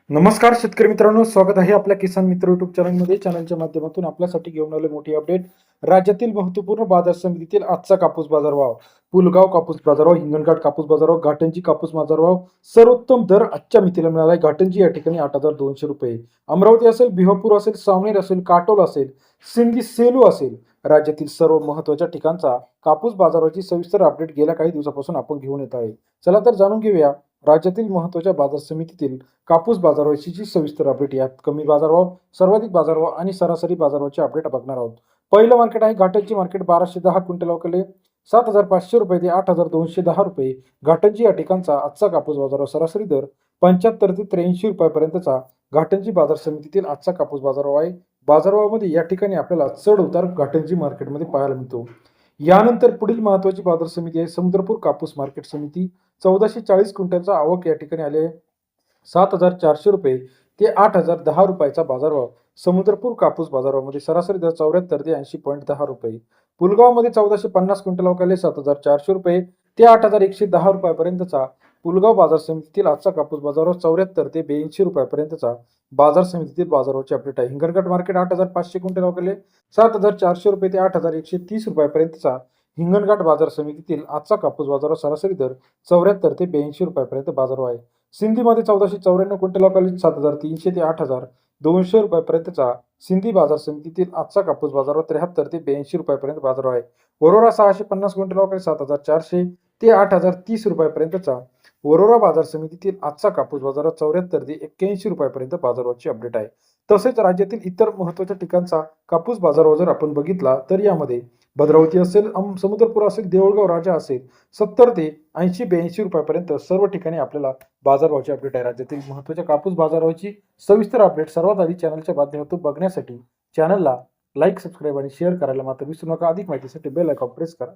नमस्कार शेतकरी मित्रांनो, स्वागत आहे आपल्या किसान मित्र युट्यूब चॅनलमध्ये. चॅनलच्या माध्यमातून आपल्यासाठी घेऊन आले मोठी अपडेट. राज्यातील महत्त्वपूर्ण बाजार समितीतील आजचा कापूस बाजारभाव. पुलगाव कापूस बाजारभाव, हिंगणघाट कापूस बाजारभाव, घाटंजी कापूस बाजारभाव. सर्वोत्तम दर आजच्या मितीला मिळाला आहे. घाटंजी या ठिकाणी 8,200 रुपये. अमरावती असेल, भिवापूर असेल, सावनेर असेल, काटोल असेल, सिंधी, सेलू असेल, राज्यातील सर्व महत्त्वाच्या ठिकाणचा कापूस बाजाराची सविस्तर अपडेट गेल्या काही दिवसापासून आपण घेऊन येत आहे. चला तर जाणून घेऊया राज्यातील महत्त्वाच्या बाजार समितीतील कापूस बाजारभावाची सविस्तर अपडेट. यात कमी बाजारभाव, सर्वाधिक बाजारभाव आणि सरासरी बाजारभावाचे अपडेट बघणार आहोत. पहिलं मार्केट आहे घाटंजी मार्केट. 1210 क्विंटल अवकले 7,500 रुपये ते 8,210 रुपये. घाटंजी या ठिकाणचा आजचा कापूस बाजारभाव. सरासरी दर 75 ते 83 रुपयापर्यंतचा घाटंजी बाजार समितीतील आजचा कापूस बाजारभाव आहे. बाजारभावामध्ये या ठिकाणी आपल्याला चढ उतार घाटंजी मार्केटमध्ये पाहायला मिळतो. यानंतर पुढील महत्त्वाची बाजार समिती आहे समुद्रपूर कापूस मार्केट समिती. 1440 क्विंटलचा आवक या ठिकाणी आले आहे. 7,400 रुपये ते 8,010 रुपयाचा बाजारभाव समुद्रपूर कापूस बाजारामध्ये. सरासरी दर 74 ते 80.10 रुपये. पुलगावमध्ये 1450 क्विंटल अवकाले 7,400 रुपये ते 8,110 रुपयापर्यंतचा पुलगाव बाजार समितीतील आजचा कापूस बाजारभाव. 74 ते 82 रुपयापर्यंतचा बाजार समितीतील बाजाराची अपडेट आहे. हिंगणघाट मार्केट 8,500 क्विंटल अवकाले 7,400 रुपये ते 8,130 रुपयापर्यंतचा हिंगणघाट बाजार समितीतील आजचा कापूस बाजारभाव. सरासरी दर 74 ते 82 रुपयापर्यंत बाजारभाव आहे. सिंधीमध्ये 1494 क्विंटल अवकाली 7,300 ते 8,200 रुपयापर्यंतचा सिंधी बाजार समितीतील आजचा कापूस बाजारभाव. 73 ते 82 रुपयापर्यंत बाजारभाव आहे. वरोरा 650 क्विंटल अवकाली 7,400 ते 8,030 रुपयापर्यंतचा वरोरा बाजार समितीतील आजचा कापूस बाजारभाव. 74 ते 81 रुपयापर्यंत बाजारभावाची अपडेट आहे. तसेच राज्यातील इतर महत्त्वाच्या ठिकाणचा कापूस बाजारभाव जर आपण बघितला तर यामध्ये भद्रावती असेल, समुद्रपूर असेल, देऊळगाव राजा असेल, 70 ते 80-82 रुपयापर्यंत सर्व ठिकाणी आपल्याला बाजारभावाची अपडेट आहे. राज्यातील महत्त्वाच्या कापूस बाजारभावाची सविस्तर अपडेट सर्वात आधी चॅनलच्या माध्यमातून बघण्यासाठी चॅनलला लाईक, सबस्क्राईब आणि शेअर करायला मात्र विसरू नका. अधिक माहितीसाठी बेल आयकॉन प्रेस करा.